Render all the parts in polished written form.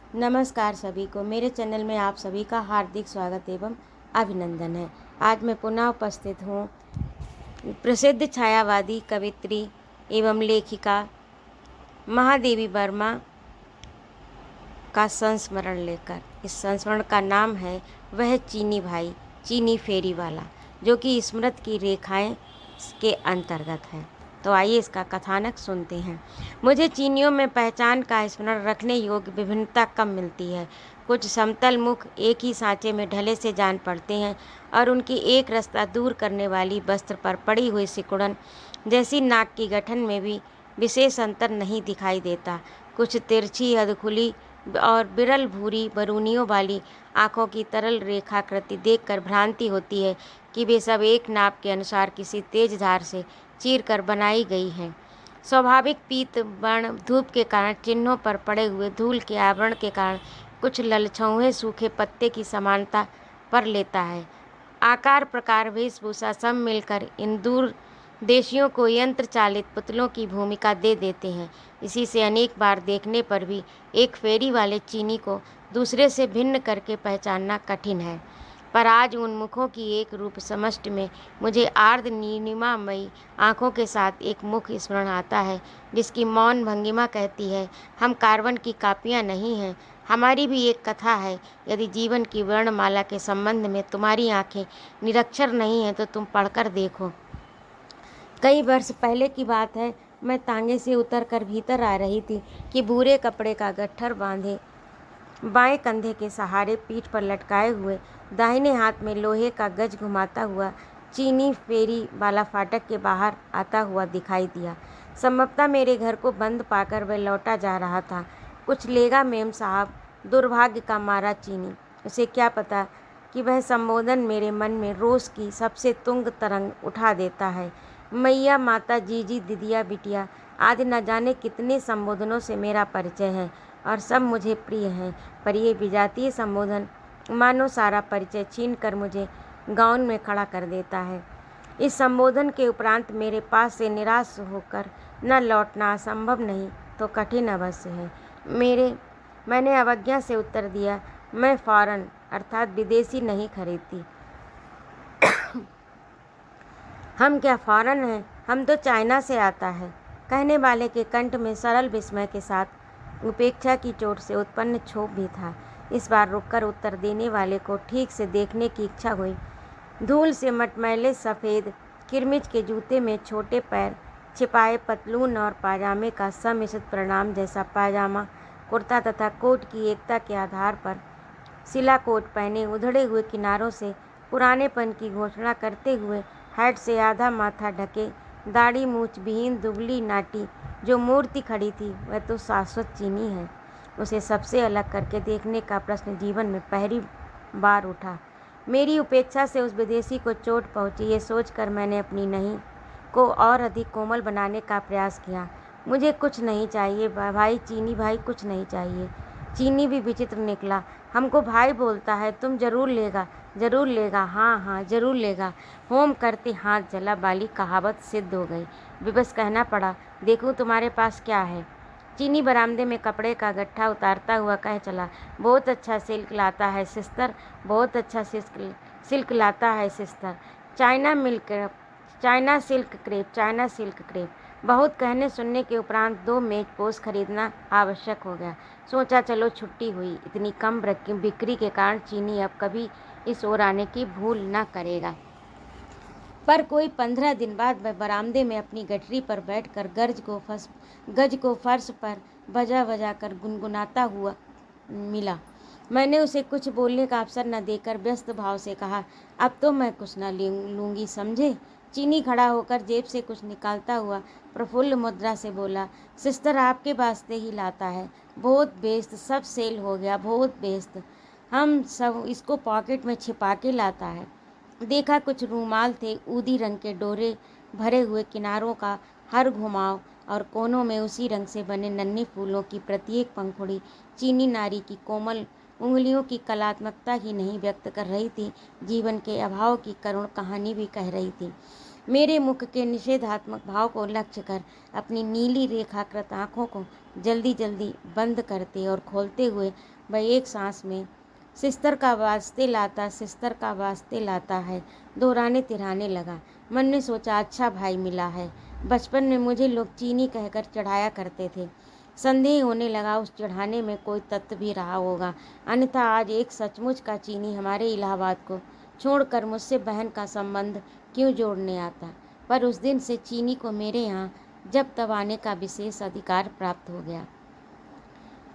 नमस्कार सभी को, मेरे चैनल में आप सभी का हार्दिक स्वागत एवं अभिनंदन है। आज मैं पुनः उपस्थित हूँ प्रसिद्ध छायावादी कवित्री एवं लेखिका महादेवी वर्मा का संस्मरण लेकर। इस संस्मरण का नाम है वह चीनी भाई, चीनी फेरी वाला, जो कि स्मृति की रेखाएं के अंतर्गत है। तो आइए इसका कथानक सुनते हैं। मुझे चीनियों में पहचान का स्मरण रखने योग्य विभिन्नता कम मिलती है। कुछ समतल मुख एक ही सांचे में ढले से जान पड़ते हैं और उनकी एक रास्ता दूर करने वाली वस्त्र पर पड़ी हुई सिकुड़न जैसी नाक की गठन में भी विशेष अंतर नहीं दिखाई देता। कुछ तिरछी अधखुली और बिरल भूरी बरूनियों वाली आँखों की तरल रेखाकृति देखकर भ्रांति होती है कि वे सब एक नाप के अनुसार किसी तेज धार से चीर कर बनाई गई हैं। स्वाभाविक पीत वर्ण धूप के कारण चिन्हों पर पड़े हुए धूल के आवरण के कारण कुछ ललछौहे सूखे पत्ते की समानता पर लेता है। आकार प्रकार वेशभूषा सब मिलकर इन दूर देशियों को यंत्र चालित पुतलों की भूमिका दे देते हैं। इसी से अनेक बार देखने पर भी एक फेरी वाले चीनी को दूसरे से भिन्न करके पहचानना कठिन है। पर आज उन मुखों की एक रूप समष्टि में मुझे आर्द नीलिमामयी आँखों के साथ एक मुख स्मरण आता है, जिसकी मौन भंगिमा कहती है, हम कार्बन की कापियाँ नहीं हैं, हमारी भी एक कथा है। यदि जीवन की वर्णमाला के संबंध में तुम्हारी आँखें निरक्षर नहीं हैं तो तुम पढ़कर देखो। कई वर्ष पहले की बात है, मैं तांगे से उतरकर भीतर आ रही थी कि भूरे कपड़े का गट्ठर बांधे बाएं कंधे के सहारे पीठ पर लटकाए हुए दाहिने हाथ में लोहे का गज घुमाता हुआ चीनी फेरी वाला फाटक के बाहर आता हुआ दिखाई दिया। संभवतः मेरे घर को बंद पाकर वह लौटा जा रहा था। कुछ लेगा मेम साहब, दुर्भाग्य का मारा चीनी। उसे क्या पता कि वह संबोधन मेरे मन में रोष की सबसे तुंग तरंग उठा देता है। मैया, माता, जीजी, दिदिया, बिटिया आदि न जाने कितने संबोधनों से मेरा परिचय है और सब मुझे प्रिय हैं, पर ये विजातीय संबोधन मानो सारा परिचय छीन कर मुझे गाउन में खड़ा कर देता है। इस संबोधन के उपरांत मेरे पास से निराश होकर न लौटना असंभव नहीं तो कठिन अवश्य है। मैंने अवज्ञा से उत्तर दिया, मैं फॉरेन अर्थात विदेशी नहीं खरीदती। हम क्या फॉरेन हैं, हम तो चाइना से आता है। कहने वाले के कंठ में सरल विस्मय के साथ उपेक्षा की चोट से उत्पन्न क्षोभ भी था। इस बार रुककर उत्तर देने वाले को ठीक से देखने की इच्छा हुई। धूल से मटमैले सफ़ेद किरमिच के जूते में छोटे पैर छिपाए पतलून और पाजामे का सम्मिश्रित परिणाम जैसा पायजामा कुर्ता तथा कोट की एकता के आधार पर सिला कोट पहने उधड़े हुए किनारों से पुरानेपन की घोषणा करते हुए हैट से आधा माथा ढके दाढ़ी मूछ विहीन दुबली नाटी जो मूर्ति खड़ी थी, वह तो शाश्वत चीनी है। उसे सबसे अलग करके देखने का प्रश्न जीवन में पहली बार उठा। मेरी उपेक्षा से उस विदेशी को चोट पहुंची, ये सोचकर मैंने अपनी नहीं को और अधिक कोमल बनाने का प्रयास किया। मुझे कुछ नहीं चाहिए भाई, चीनी भाई, कुछ नहीं चाहिए। चीनी भी विचित्र निकला। हमको भाई बोलता है, तुम जरूर लेगा, जरूर लेगा, हाँ हाँ जरूर लेगा। होम करते हाथ जला वाली कहावत सिद्ध हो गई। विवश कहना पड़ा, देखूं तुम्हारे पास क्या है। चीनी बरामदे में कपड़े का गट्ठा उतारता हुआ कह चला, बहुत अच्छा सिल्क लाता है सिस्टर, बहुत अच्छा सिल्क लाता है sister. China silk crepe, China silk crepe. बहुत कहने सुनने के उपरांत 2 मेज पोस्ट खरीदना आवश्यक हो गया। सोचा चलो छुट्टी हुई। इतनी कम बिक्री के कारण चीनी अब कभी इस ओर आने की भूल न करेगा। पर कोई 15 दिन बाद वह बरामदे में अपनी गठरी पर बैठकर गज को फर्श पर बजा बजा कर गुनगुनाता हुआ मिला। मैंने उसे कुछ बोलने का अवसर न देकर व्यस्त भाव से कहा, अब तो मैं कुछ न लूँगी, समझे। चीनी खड़ा होकर जेब से कुछ निकालता हुआ प्रफुल्ल मुद्रा से बोला, सिस्टर आपके वास्ते ही लाता है, बहुत बेस्त, सब सेल हो गया, बहुत बेस्त। हम सब इसको पॉकेट में छिपा के लाता है। देखा कुछ रूमाल थे, ऊदी रंग के डोरे भरे हुए किनारों का हर घुमाव और कोनों में उसी रंग से बने नन्हे फूलों की प्रत्येक पंखुड़ी चीनी नारी की कोमल उंगलियों की कलात्मकता ही नहीं व्यक्त कर रही थी, जीवन के अभाव की करुण कहानी भी कह रही थी। मेरे मुख के निषेधात्मक भाव को लक्ष्य कर अपनी नीली रेखाकृत आँखों को जल्दी जल्दी बंद करते और खोलते हुए वह एक सांस में सिस्तर का वास्ते लाता, सिस्तर का वास्ते लाता है दोहराने तिराने लगा। मन ने सोचा, अच्छा भाई मिला है। बचपन में मुझे लोग चीनी कहकर चढ़ाया करते थे। संदेह होने लगा उस चढ़ाने में कोई तत्व भी रहा होगा, अन्यथा आज एक सचमुच का चीनी हमारे इलाहाबाद को छोड़कर मुझसे बहन का संबंध क्यों जोड़ने आता। पर उस दिन से चीनी को मेरे यहाँ जब तब आने का विशेष अधिकार प्राप्त हो गया।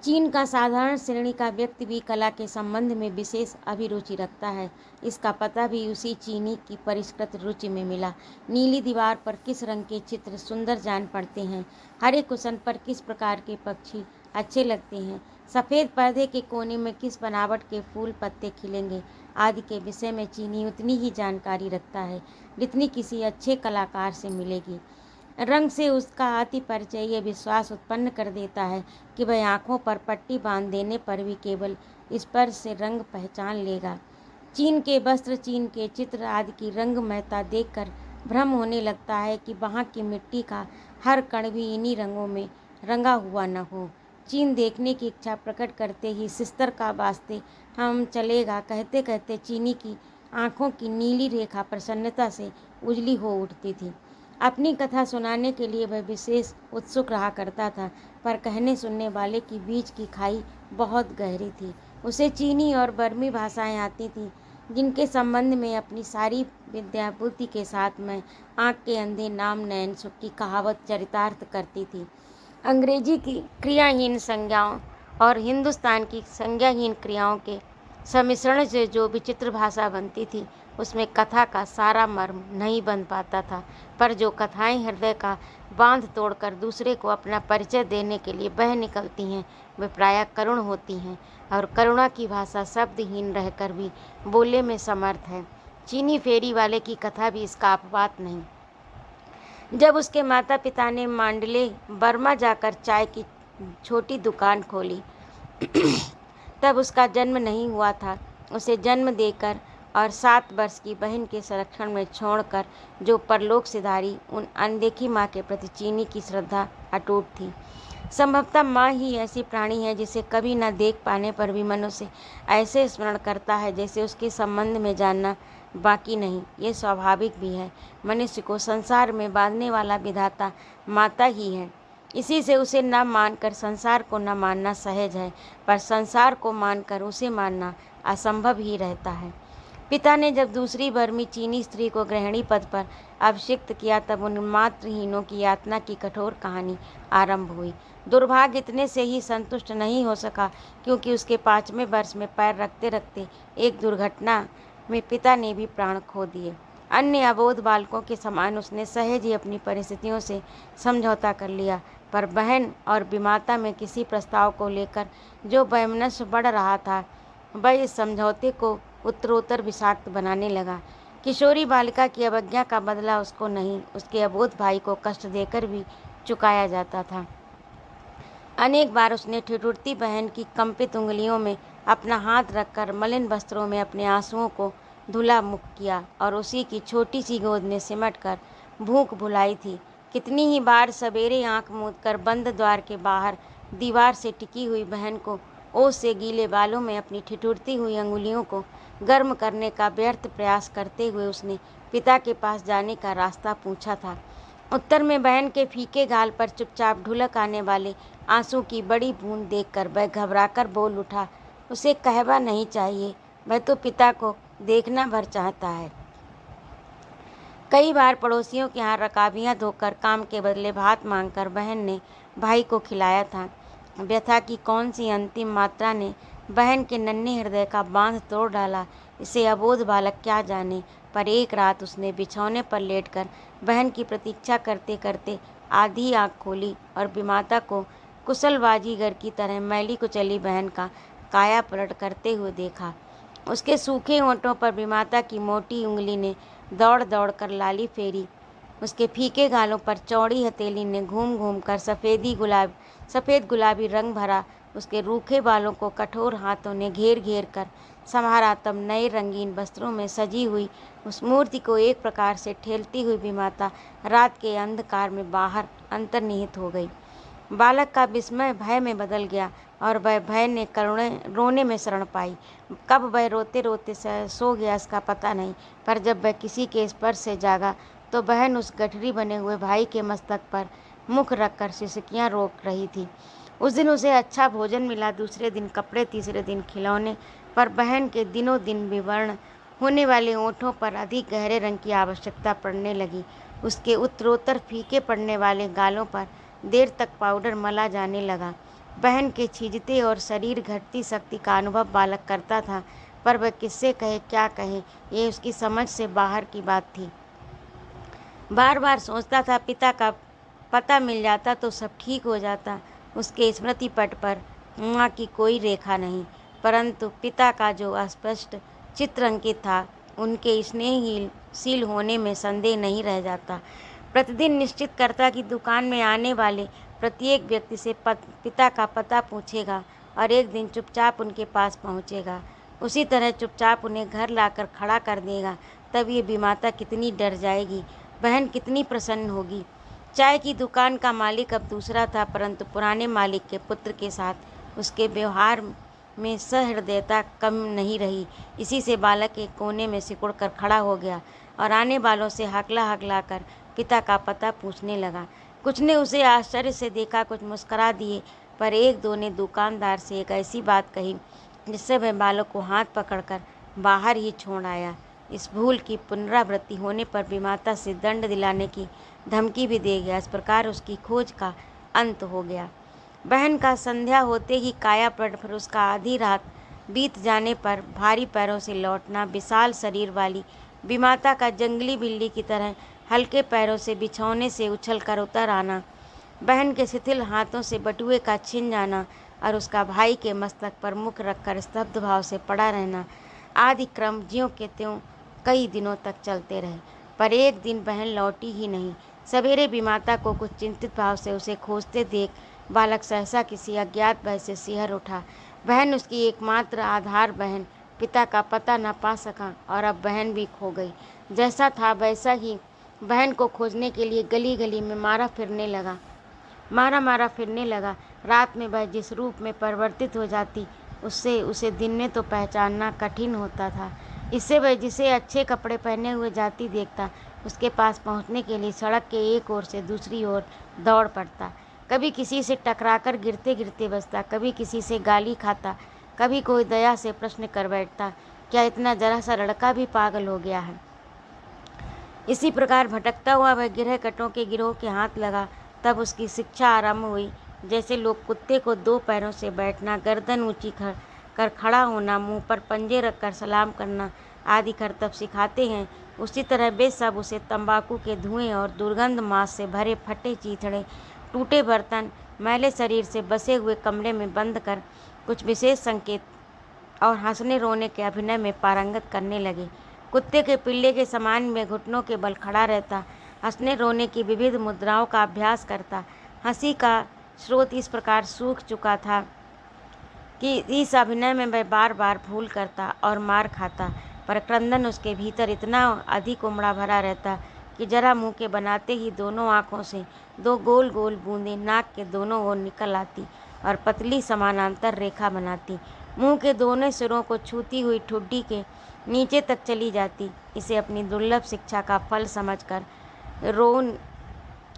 चीन का साधारण श्रेणी का व्यक्ति भी कला के संबंध में विशेष अभिरुचि रखता है। इसका पता भी उसी चीनी की परिष्कृत रुचि में मिला। नीली दीवार पर किस रंग के चित्र सुंदर जान पड़ते हैं, हरे कुशन पर किस प्रकार के पक्षी अच्छे लगते हैं, सफ़ेद पर्दे के कोने में किस बनावट के फूल पत्ते खिलेंगे आदि के विषय में चीनी उतनी ही जानकारी रखता है जितनी किसी अच्छे कलाकार से मिलेगी। रंग से उसका अति परिचय यह विश्वास उत्पन्न कर देता है कि वह आँखों पर पट्टी बांध देने पर भी केवल स्पर्श से रंग पहचान लेगा। चीन के वस्त्र, चीन के चित्र आदि की रंगमयता देखकर भ्रम होने लगता है कि वहाँ की मिट्टी का हर कण भी इन्हीं रंगों में रंगा हुआ न हो। चीन देखने की इच्छा प्रकट करते ही सिस्तर का वास्ते हम चलेगा कहते कहते चीनी की आँखों की नीली रेखा प्रसन्नता से उजली हो उठती थी। अपनी कथा सुनाने के लिए वह विशेष उत्सुक रहा करता था, पर कहने सुनने वाले की बीच की खाई बहुत गहरी थी। उसे चीनी और बर्मी भाषाएं आती थीं, जिनके संबंध में अपनी सारी विद्या बुद्धि के साथ मैं आँख के अंधे नाम नयन सुख की कहावत चरितार्थ करती थी। अंग्रेजी की क्रियाहीन संज्ञाओं और हिंदुस्तान की संज्ञाहीन क्रियाओं के सम्मिश्रण से जो विचित्र भाषा बनती थी, उसमें कथा का सारा मर्म नहीं बन पाता था। पर जो कथाएं हृदय का बांध तोड़कर दूसरे को अपना परिचय देने के लिए बह निकलती हैं, वे प्रायः करुण होती हैं, और करुणा की भाषा शब्दहीन रहकर भी बोले में समर्थ है। चीनी फेरी वाले की कथा भी इसका अपवाद नहीं। जब उसके माता पिता ने मांडले बर्मा जाकर चाय की छोटी दुकान खोली तब उसका जन्म नहीं हुआ था। उसे जन्म देकर और 7 वर्ष की बहन के संरक्षण में छोड़कर जो परलोक सिधारी, उन अनदेखी माँ के प्रति चीनी की श्रद्धा अटूट थी। संभवतः माँ ही ऐसी प्राणी है जिसे कभी न देख पाने पर भी मनुष्य ऐसे स्मरण करता है जैसे उसके संबंध में जानना बाकी नहीं। ये स्वाभाविक भी है। मनुष्य को संसार में बांधने वाला विधाता माता ही है। इसी से उसे न मानकर संसार को न मानना सहज है, पर संसार को मानकर उसे मानना असंभव ही रहता है। पिता ने जब दूसरी बर्मी चीनी स्त्री को गृहिणी पद पर अभिषिक्त किया, तब उन मातृहीनों की यातना की कठोर कहानी आरंभ हुई। दुर्भाग्य इतने से ही संतुष्ट नहीं हो सका, क्योंकि उसके 5वें वर्ष में पैर रखते रखते एक दुर्घटना में पिता ने भी प्राण खो दिए। अन्य अबोध बालकों के समान उसने सहज ही अपनी परिस्थितियों से समझौता कर लिया, पर बहन और विमाता में किसी प्रस्ताव को लेकर जो वैमनस्य बढ़ रहा था, वह इस समझौते को उत्तरोत्तर विषाक्त बनाने लगा। किशोरी बालिका की अवज्ञा का बदला उसको नहीं, उसके अबोध भाई को कष्ट देकर भी चुकाया जाता था। अनेक बार उसने ठिठुरती बहन की कंपित उंगलियों में अपना हाथ रखकर मलिन वस्त्रों में अपने आंसुओं को धुला मुख किया और उसी की छोटी सी गोद में सिमट कर भूख भुलाई थी। कितनी ही बार सवेरे आंख मूंदकर बंद द्वार के बाहर दीवार से टिकी हुई बहन को ओस से गीले बालों में अपनी ठिठुरती हुई अंगुलियों को गर्म करने का व्यर्थ प्रयास करते हुए उसने पिता के पास जाने का रास्ता पूछा था। उत्तर में बहन के फीके गाल पर चुपचाप ढुलक आने वाले आंसू की बड़ी बूंद देखकर वह घबराकर बोल उठा, उसे कहवा नहीं चाहिए, वह तो पिता को देखना भर चाहता है। कई बार पड़ोसियों के यहाँ रकाबियाँ धोकर काम के बदले भात मांगकर बहन ने भाई को खिलाया था। व्यथा की कौन सी अंतिम मात्रा ने बहन के नन्हे हृदय का बांध तोड़ डाला, इसे अबोध बालक क्या जाने। पर एक रात उसने बिछौने पर लेटकर बहन की प्रतीक्षा करते करते आधी आँख खोली और विमाता को कुशलबाजीगर की तरह मैली कुचली बहन का काया पलट करते हुए देखा। उसके सूखे होंठों पर विमाता की मोटी उंगली ने दौड़ दौड़ कर लाली फेरी। उसके फीके गालों पर चौड़ी हथेली ने घूम घूम कर सफ़ेद गुलाबी रंग भरा। उसके रूखे बालों को कठोर हाथों ने घेर घेर कर संवारा। तब नए रंगीन वस्त्रों में सजी हुई उस मूर्ति को एक प्रकार से ठेलती हुई विमाता रात के अंधकार में बाहर अंतर्निहित हो गई। बालक का विस्मय भय में बदल गया और वह भय ने करुणे रोने में शरण पाई। कब वह रोते रोते सो गया इसका पता नहीं, पर जब वह किसी के स्पर्श से जागा तो बहन उस गठरी बने हुए भाई के मस्तक पर मुख रखकर सिसकियां रोक रही थी। उस दिन उसे अच्छा भोजन मिला, दूसरे दिन कपड़े, तीसरे दिन खिलौने, पर बहन के दिनों दिन विवर्ण होने वाले ओंठों पर अधिक गहरे रंग की आवश्यकता पड़ने लगी। उसके उत्तरोत्तर फीके पड़ने वाले गालों पर देर तक पाउडर मला जाने लगा। बहन के छीजते और शरीर घटती शक्ति का अनुभव बालक करता था, पर वह किससे कहे, क्या कहे, ये उसकी समझ से बाहर की बात थी। बार बार सोचता था पिता का पता मिल जाता तो सब ठीक हो जाता। उसके स्मृति पट पर माँ की कोई रेखा नहीं, परंतु पिता का जो अस्पष्ट चित्र अंकित था, उनके स्नेहशील होने में संदेह नहीं रह जाता। प्रतिदिन निश्चित करता कि दुकान में आने वाले प्रत्येक व्यक्ति से पिता का पता पूछेगा और एक दिन चुपचाप उनके पास पहुँचेगा। उसी तरह चुपचाप उन्हें घर लाकर खड़ा कर देगा। तब ये बीमाता कितनी डर जाएगी, बहन कितनी प्रसन्न होगी। चाय की दुकान का मालिक अब दूसरा था, परंतु पुराने मालिक के पुत्र के साथ उसके व्यवहार में सहृदयता कम नहीं रही। इसी से बालक एक कोने में सिकुड़ कर खड़ा हो गया और आने वालों से हकला हकला कर पिता का पता पूछने लगा। कुछ ने उसे आश्चर्य से देखा, कुछ मुस्करा दिए, पर एक दो ने दुकानदार से एक ऐसी बात कही जिससे वह बालक को हाथ पकड़कर बाहर ही छोड़ आया। इस भूल की पुनरावृत्ति होने पर विमाता से दंड दिलाने की धमकी भी दे गया। इस प्रकार उसकी खोज का अंत हो गया। बहन का संध्या होते ही काया पलट, फिर उसका आधी रात बीत जाने पर भारी पैरों से लौटना, विशाल शरीर वाली विमाता का जंगली बिल्ली की तरह हल्के पैरों से बिछौने से उछल कर उतर आना, बहन के शिथिल हाथों से बटुए का छिन जाना और उसका भाई के मस्तक पर मुख रखकर स्तब्ध भाव से पड़ा रहना आदि क्रम ज्यों के त्यों कई दिनों तक चलते रहे। पर एक दिन बहन लौटी ही नहीं। सवेरे विमाता को कुछ चिंतित भाव से उसे खोजते देख बालक सहसा किसी अज्ञात भय से सिहर उठा। बहन उसकी एकमात्र आधार बहन, पिता का पता न पा सका और अब बहन भी खो गई। जैसा था वैसा ही बहन को खोजने के लिए गली गली में मारा फिरने लगा। रात में वह जिस रूप में परिवर्तित हो जाती, उससे उसे दिन में तो पहचानना कठिन होता था। इससे वह जिसे अच्छे कपड़े पहने हुए जाती देखता, उसके पास पहुंचने के लिए सड़क के एक ओर से दूसरी ओर दौड़ पड़ता। कभी किसी से टकराकर गिरते गिरते बचता, कभी किसी से गाली खाता, कभी कोई दया से प्रश्न कर बैठता, क्या इतना जरा सा लड़का भी पागल हो गया है। इसी प्रकार भटकता हुआ वह गिरहकटों के गिरोह के हाथ लगा। तब उसकी शिक्षा आरंभ हुई। जैसे लोग कुत्ते को दो पैरों से बैठना, गर्दन ऊंची कर खड़ा होना, मुंह पर पंजे रखकर सलाम करना आदि करतब सिखाते हैं, उसी तरह वे सब उसे तंबाकू के धुएं और दुर्गंध मांस से भरे फटे चीथड़े, टूटे बर्तन, मैले शरीर से बसे हुए कमरे में बंद कर कुछ विशेष संकेत और हंसने रोने के अभिनय में पारंगत करने लगे। कुत्ते के पिल्ले के समान में घुटनों के बल खड़ा रहता, हंसने रोने की विविध मुद्राओं का अभ्यास करता। हंसी का स्रोत इस प्रकार सूख चुका था कि इस अभिनय में वह बार बार भूल करता और मार खाता, पर क्रंदन उसके भीतर इतना अधिक उमड़ा भरा रहता कि जरा मुंह के बनाते ही दोनों आँखों से दो गोल गोल बूंदें नाक के दोनों ओर निकल आती और पतली समानांतर रेखा बनाती मुंह के दोनों सिरों को छूती हुई ठुड्डी के नीचे तक चली जाती। इसे अपनी दुर्लभ शिक्षा का फल समझकर रोन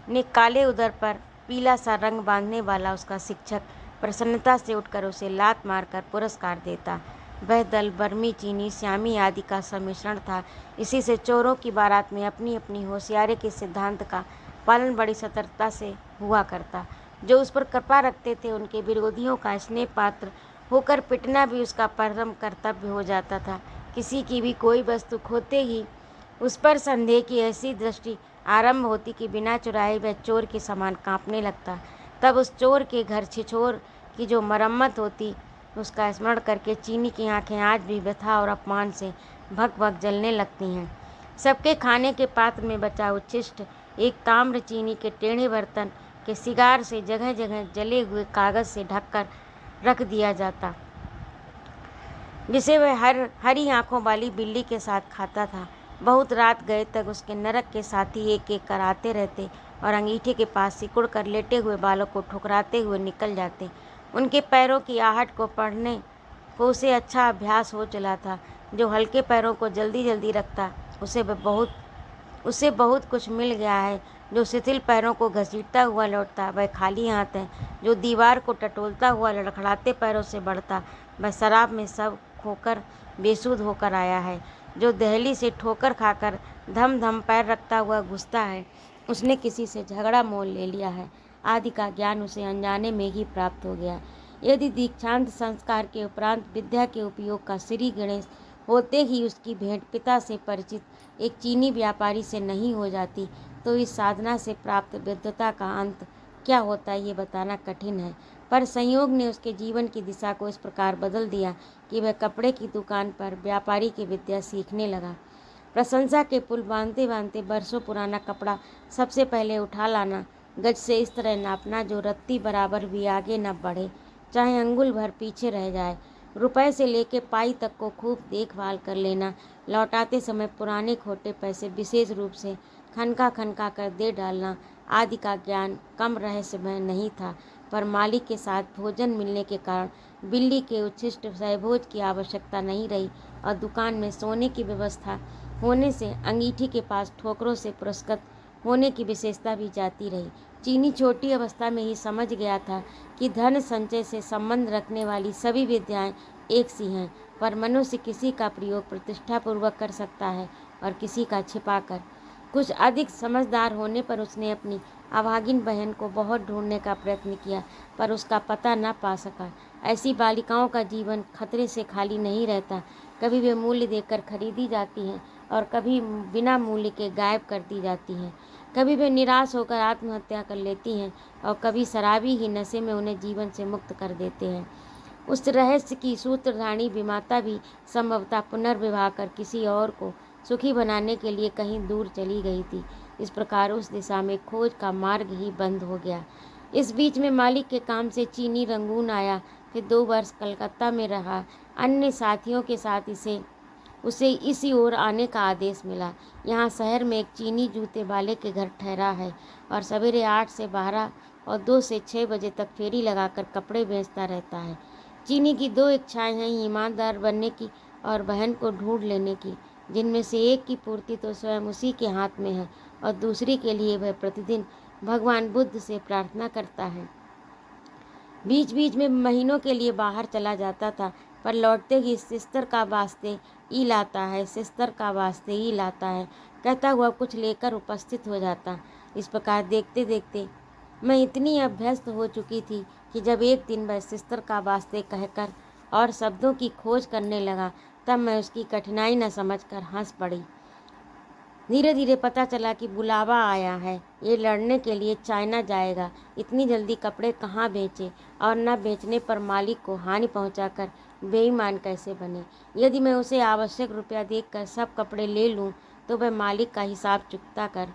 ने काले उदर पर पीला सा रंग बांधने वाला उसका शिक्षक प्रसन्नता से उठकर उसे लात मारकर पुरस्कार देता। वह दल बर्मी, चीनी, श्यामी आदि का सम्मिश्रण था। इसी से चोरों की बारात में अपनी अपनी होशियारी के सिद्धांत का पालन बड़ी सतर्कता से हुआ करता। जो उस पर कृपा रखते थे, उनके विरोधियों का स्नेह पात्र होकर पिटना भी उसका परम कर्तव्य हो जाता था। किसी की भी कोई वस्तु खोते ही उस पर संदेह की ऐसी दृष्टि आरंभ होती कि बिना चुराए वह चोर के समान कांपने लगता। तब उस चोर के घर छिछोर की जो मरम्मत होती, उसका स्मरण करके चीनी की आंखें आज भी व्यथा और अपमान से भक भक जलने लगती हैं। सबके खाने के पात्र में बचा उच्छिष्ट एक ताम्र चीनी के टेढ़े बर्तन के सिगार से जगह जगह जले हुए कागज से ढककर रख दिया जाता, जिसे वह हरी आंखों वाली बिल्ली के साथ खाता था। बहुत रात गए तक उसके नरक के साथी एक एक कर आते रहते और अंगीठे के पास सिकुड़ कर लेटे हुए बालों को ठुकराते हुए निकल जाते। उनके पैरों की आहट को पढ़ने को उसे अच्छा अभ्यास हो चला था। जो हल्के पैरों को जल्दी जल्दी रखता उसे बहुत कुछ मिल गया है। जो शिथिल पैरों को घसीटता हुआ लौटता वह खाली हाथ है। जो दीवार को टटोलता हुआ लड़खड़ाते पैरों से बढ़ता वह शराब में सब खोकर बेसुध होकर आया है। जो दहली से ठोकर खाकर धम धम पैर रखता हुआ घुसता है उसने किसी से झगड़ा मोल ले लिया है। आदि का ज्ञान उसे अनजाने में ही प्राप्त हो गया। यदि दीक्षांत संस्कार के उपरांत विद्या के उपयोग का श्री गणेश होते ही उसकी भेंट पिता से परिचित एक चीनी व्यापारी से नहीं हो जाती तो इस साधना से प्राप्त विद्वता का अंत क्या होता है ये बताना कठिन है। पर संयोग ने उसके जीवन की दिशा को इस प्रकार बदल दिया कि वह कपड़े की दुकान पर व्यापारी की विद्या सीखने लगा। प्रशंसा के पुल बांधते बांधते बरसों पुराना कपड़ा सबसे पहले उठा लाना, गज से इस तरह नापना जो रत्ती बराबर भी आगे न बढ़े, चाहे अंगुल भर पीछे रह जाए, रुपए से लेके पाई तक को खूब देखभाल कर लेना, लौटाते समय पुराने खोटे पैसे विशेष रूप से खनका खनका कर दे डालना आदि का ज्ञान कम रहस्यमय नहीं था। पर मालिक के साथ भोजन मिलने के कारण बिल्ली के उच्छिष्ट सहभोज की आवश्यकता नहीं रही और दुकान में सोने की व्यवस्था होने से अंगीठी के पास ठोकरों से पुरस्कृत होने की विशेषता भी जाती रही। चीनी छोटी अवस्था में ही समझ गया था कि धन संचय से संबंध रखने वाली सभी विद्याएं एक सी हैं, पर मनुष्य किसी का प्रयोग प्रतिष्ठापूर्वक कर सकता है और किसी का छिपाकर। कुछ अधिक समझदार होने पर उसने अपनी अभागिन बहन को बहुत ढूंढने का प्रयत्न किया पर उसका पता न पा सका। ऐसी बालिकाओं का जीवन खतरे से खाली नहीं रहता। कभी वे मूल्य देकर खरीदी जाती हैं और कभी बिना मूल्य के गायब कर दी जाती हैं। कभी वे निराश होकर आत्महत्या कर लेती हैं और कभी शराबी ही नशे में उन्हें जीवन से मुक्त कर देते हैं। उस रहस्य की सूत्रधानी विमाता भी संभवतः पुनर्विवाह कर किसी और को सुखी बनाने के लिए कहीं दूर चली गई थी। इस प्रकार उस दिशा में खोज का मार्ग ही बंद हो गया। इस बीच में मालिक के काम से चीनी रंगून आया, फिर 2 वर्ष कलकत्ता में रहा। अन्य साथियों के साथ उसे इसी ओर आने का आदेश मिला। यहाँ शहर में एक चीनी जूते वाले के घर ठहरा है और सवेरे 8 से 12 और 2 से 6 बजे तक फेरी लगाकर कपड़े बेचता रहता है। चीनी की 2 इच्छाएं हैं, ईमानदार बनने की और बहन को ढूंढ लेने की, जिनमें से एक की पूर्ति तो स्वयं उसी के हाथ में है और दूसरी के लिए वह प्रतिदिन भगवान बुद्ध से प्रार्थना करता है। बीच बीच में महीनों के लिए बाहर चला जाता था, पर लौटते ही सिस्तर का वास्ते ई लाता है, सिस्तर का वास्ते ई लाता है कहता हुआ कुछ लेकर उपस्थित हो जाता। इस प्रकार देखते देखते मैं इतनी अभ्यस्त हो चुकी थी कि जब एक दिन वह सिस्तर का वास्ते कहकर और शब्दों की खोज करने लगा तब मैं उसकी कठिनाई न समझकर हंस पड़ी। धीरे धीरे पता चला कि बुलावा आया है, ये लड़ने के लिए चाइना जाएगा। इतनी जल्दी कपड़े कहाँ बेचे और न बेचने पर मालिक को हानि पहुंचाकर बेईमान कैसे बने। यदि मैं उसे आवश्यक रुपया देकर सब कपड़े ले लूं तो वह मालिक का हिसाब चुकता कर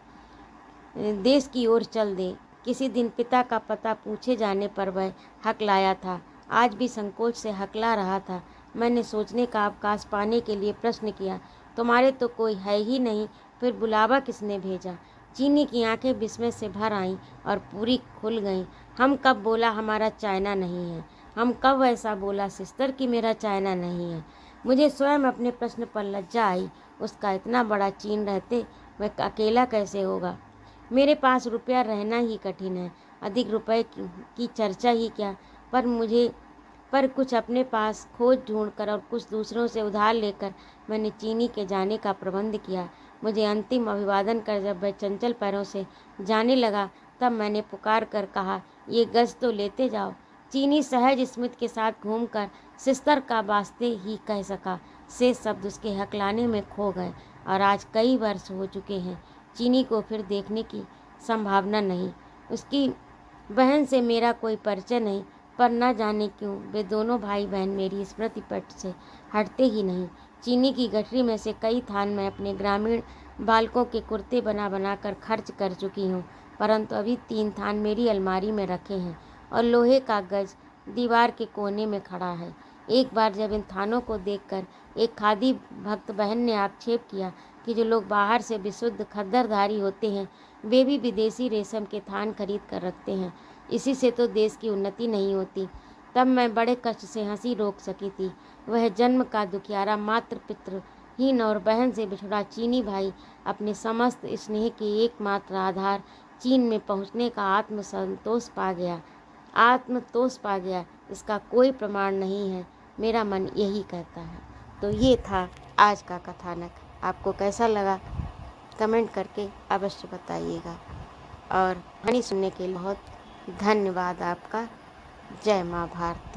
देश की ओर चल दे। किसी दिन पिता का पता पूछे जाने पर वह हकलाया था। आज भी संकोच से हकला रहा था। मैंने सोचने का अवकाश पाने के लिए प्रश्न किया, तुम्हारे तो कोई है ही नहीं, फिर बुलावा किसने भेजा। चीनी की आंखें विस्मय से भर आईं और पूरी खुल गईं। हम कब बोला हमारा चाइना नहीं है? हम कब ऐसा बोला सिस्टर कि मेरा चाइना नहीं है? मुझे स्वयं अपने प्रश्न पर लज्जा आई। उसका इतना बड़ा चीन रहते वह अकेला कैसे होगा? मेरे पास रुपया रहना ही कठिन है, अधिक रुपए की चर्चा ही क्या। पर कुछ अपने पास खोज ढूंढकर और कुछ दूसरों से उधार लेकर मैंने चीनी के जाने का प्रबंध किया। मुझे अंतिम अभिवादन कर जब वह चंचल पैरों से जाने लगा तब मैंने पुकार कर कहा, ये गज तो लेते जाओ। चीनी सहज स्मित के साथ घूमकर सिस्तर का वास्ते ही कह सका। शेष शब्द उसके हकलाने में खो गए और आज कई वर्ष हो चुके हैं। चीनी को फिर देखने की संभावना नहीं। उसकी बहन से मेरा कोई परिचय नहीं, पर न जाने क्यों वे दोनों भाई बहन मेरी स्मृति पट से हटते ही नहीं। चीनी की गठरी में से कई थान मैं अपने ग्रामीण बालकों के कुर्ते बना बना कर खर्च कर चुकी हूँ, परंतु अभी 3 थान मेरी अलमारी में रखे हैं और लोहे का गज दीवार के कोने में खड़ा है। एक बार जब इन थानों को देखकर एक खादी भक्त बहन ने आक्षेप किया कि जो लोग बाहर से विशुद्ध खद्दरधारी होते हैं वे भी विदेशी रेशम के थान खरीद कर रखते हैं, इसी से तो देश की उन्नति नहीं होती। तब मैं बड़े कष्ट से हंसी रोक सकी थी। वह जन्म का दुखियारा मात्र पितृहीन और बहन से बिछड़ा चीनी भाई अपने समस्त स्नेह के एकमात्र आधार चीन में पहुंचने का आत्मतोष पा गया, इसका कोई प्रमाण नहीं है, मेरा मन यही कहता है। तो ये था आज का कथानक। आपको कैसा लगा कमेंट करके अवश्य बताइएगा। और कहानी सुनने के लिए बहुत धन्यवाद आपका। जय माँ भारत।